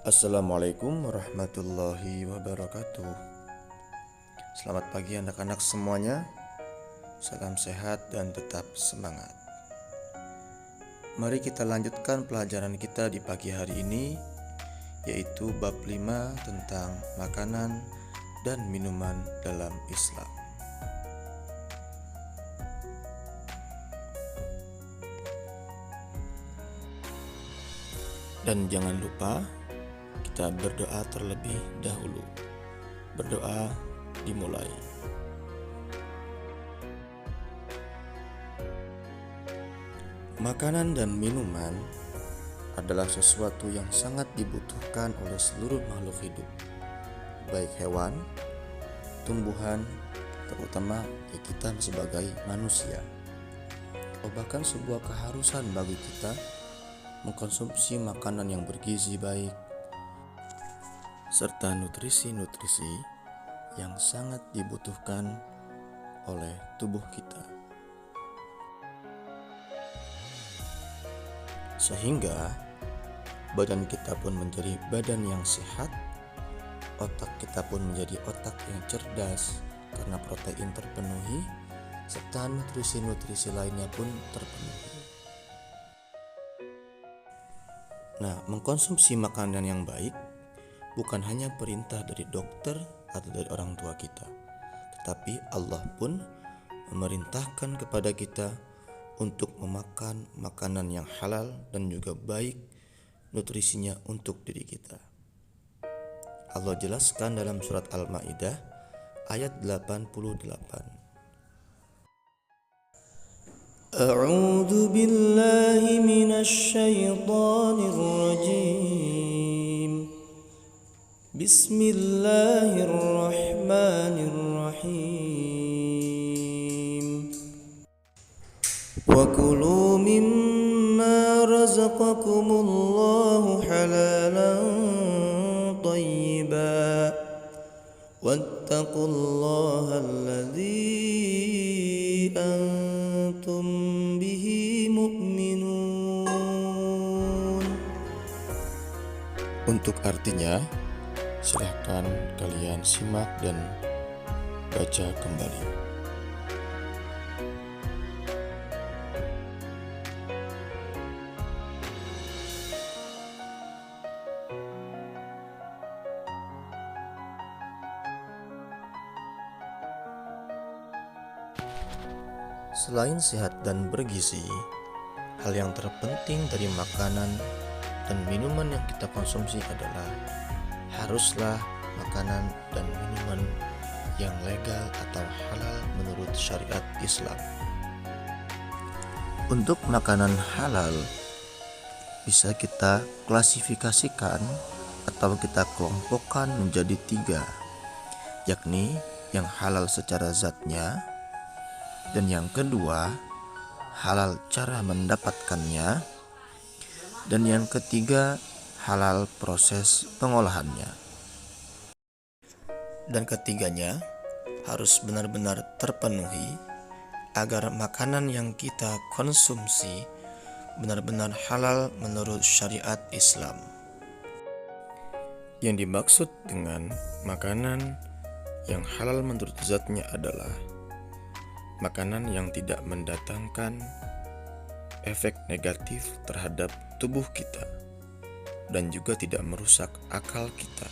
Assalamualaikum warahmatullahi wabarakatuh. Selamat pagi anak-anak semuanya. Salam sehat dan tetap semangat. Mari kita lanjutkan pelajaran kita di pagi hari ini, yaitu bab 5 tentang makanan dan minuman dalam Islam. Dan jangan lupa kita berdoa terlebih dahulu. Berdoa dimulai. Makanan dan minuman adalah sesuatu yang sangat dibutuhkan oleh seluruh makhluk hidup, baik hewan, tumbuhan, terutama kita sebagai manusia. Bahkan sebuah keharusan bagi kita mengkonsumsi makanan yang bergizi baik serta nutrisi-nutrisi yang sangat dibutuhkan oleh tubuh kita. Sehingga badan kita pun menjadi badan yang sehat, otak kita pun menjadi otak yang cerdas karena protein terpenuhi, serta nutrisi-nutrisi lainnya pun terpenuhi. Nah, mengkonsumsi makanan yang baik bukan hanya perintah dari dokter atau dari orang tua kita, tetapi Allah pun memerintahkan kepada kita untuk memakan makanan yang halal dan juga baik nutrisinya untuk diri kita. Allah jelaskan dalam surat Al-Maidah ayat 88. A'udzu billahi minasy syaithanir rajim. Bismillahirrahmanirrahim. Wa kulu mimma razaqakumullahu halalan thayyiban wattaqullaha alladzi antum bihi mu'minun. Untuk artinya, silahkan kalian simak dan baca kembali. Selain sehat dan bergizi, hal yang terpenting dari makanan dan minuman yang kita konsumsi adalah haruslah makanan dan minuman yang legal atau halal menurut syariat Islam. Untuk makanan halal bisa kita klasifikasikan atau kita kelompokkan menjadi 3, yakni yang halal secara zatnya, dan yang kedua halal cara mendapatkannya, dan yang ketiga halal proses pengolahannya. Dan ketiganya harus benar-benar terpenuhi agar makanan yang kita konsumsi benar-benar halal menurut syariat Islam. Yang dimaksud dengan makanan yang halal menurut zatnya adalah makanan yang tidak mendatangkan efek negatif terhadap tubuh kita dan juga tidak merusak akal kita.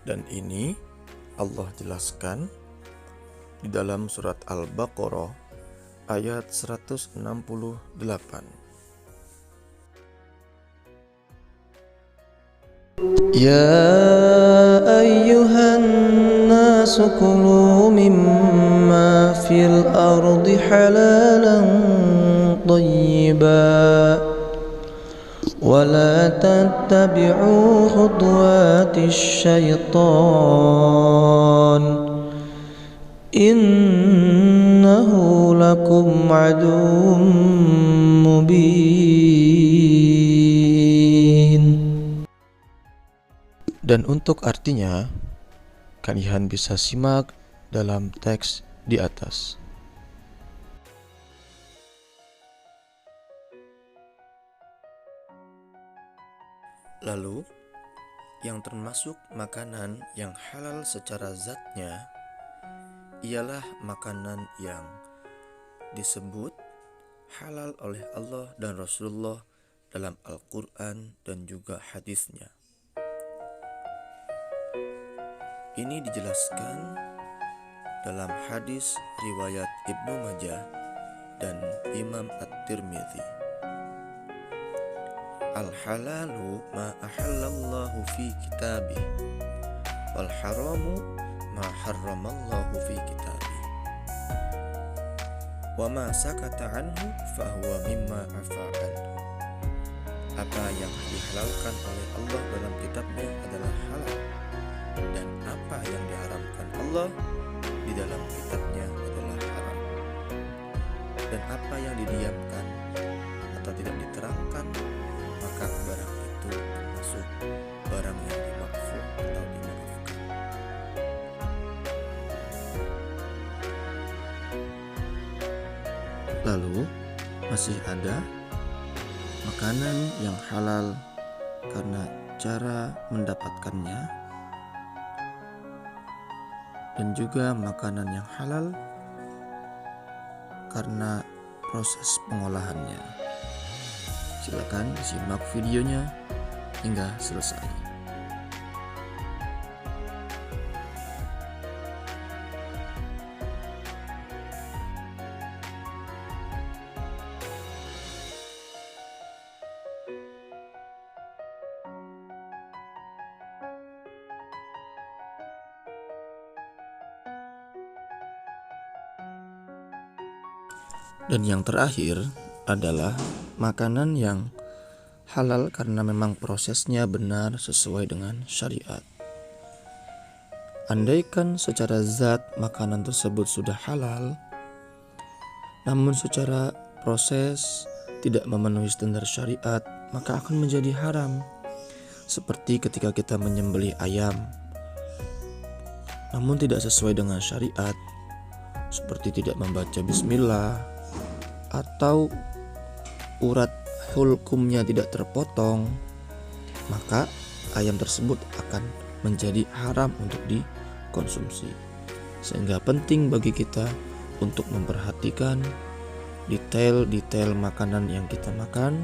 Dan ini Allah jelaskan di dalam surat Al-Baqarah ayat 168. Ya ayyuhan nasu kulu mimma fil ardi halalan thayyiban wa la tattabi'u khutuwatis syaitan innahu lakum aduwwum mubin. Dan untuk artinya, kalian bisa simak dalam teks di atas. Lalu, yang termasuk makanan yang halal secara zatnya ialah makanan yang disebut halal oleh Allah dan Rasulullah dalam Al-Quran dan juga hadisnya. Ini dijelaskan dalam hadis riwayat Ibnu Majah dan Imam At-Tirmidzi. Al-halalu ma ahallallahu fi kitabih wal haramu ma harramallahu fi kitabih wa ma sakata anhu fahuwa mimma afa anhu. Apa yang dihalalkan oleh Allah dalam kitabnya adalah halal, dan apa yang diharamkan Allah di dalam kitabnya adalah haram. Dan apa yang didiamkan atau tidak diterangkan, maka barang itu termasuk barang yang dimaafkan atau dimaafkan. Lalu masih ada makanan yang halal karena cara mendapatkannya, dan juga makanan yang halal karena proses pengolahannya. Silakan simak videonya hingga selesai. Dan yang terakhir adalah makanan yang halal karena memang prosesnya benar sesuai dengan syariat. Andaikan secara zat makanan tersebut sudah halal, namun secara proses tidak memenuhi standar syariat, maka akan menjadi haram. Seperti ketika kita menyembelih ayam, namun tidak sesuai dengan syariat, seperti tidak membaca bismillah, atau urat hulkumnya tidak terpotong, maka ayam tersebut akan menjadi haram untuk dikonsumsi. Sehingga penting bagi kita untuk memperhatikan detail-detail makanan yang kita makan,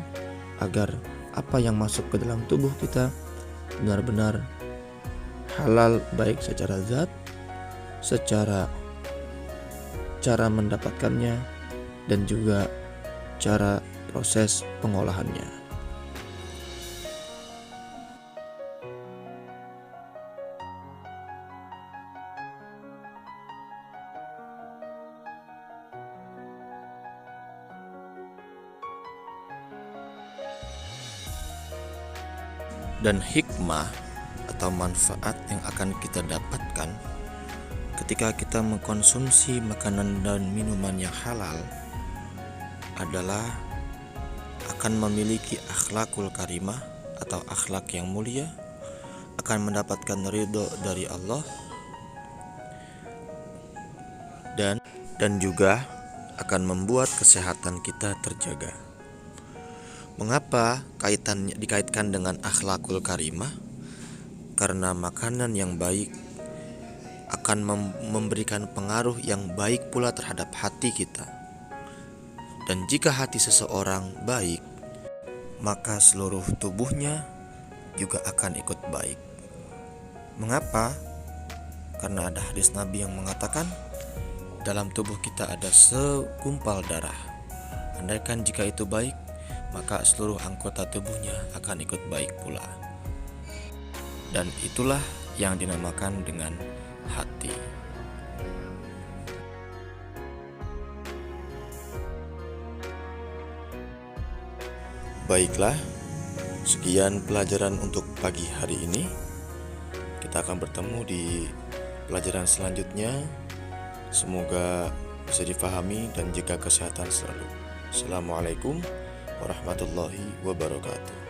agar apa yang masuk ke dalam tubuh kita benar-benar halal, baik secara zat, secara cara mendapatkannya, dan juga cara proses pengolahannya. Dan hikmah atau manfaat yang akan kita dapatkan ketika kita mengkonsumsi makanan dan minuman yang halal adalah akan memiliki akhlakul karimah atau akhlak yang mulia, akan mendapatkan ridho dari Allah, dan juga akan membuat kesehatan kita terjaga. Mengapa dikaitkan dengan akhlakul karimah? Karena makanan yang baik akan memberikan pengaruh yang baik pula terhadap hati kita. Dan jika hati seseorang baik, maka seluruh tubuhnya juga akan ikut baik. Mengapa? Karena ada hadis Nabi yang mengatakan, dalam tubuh kita ada segumpal darah. Andaikan jika itu baik, maka seluruh anggota tubuhnya akan ikut baik pula. Dan itulah yang dinamakan dengan hati. Baiklah, sekian pelajaran untuk pagi hari ini. Kita akan bertemu di pelajaran selanjutnya. Semoga bisa difahami dan jaga kesehatan selalu. Assalamualaikum warahmatullahi wabarakatuh.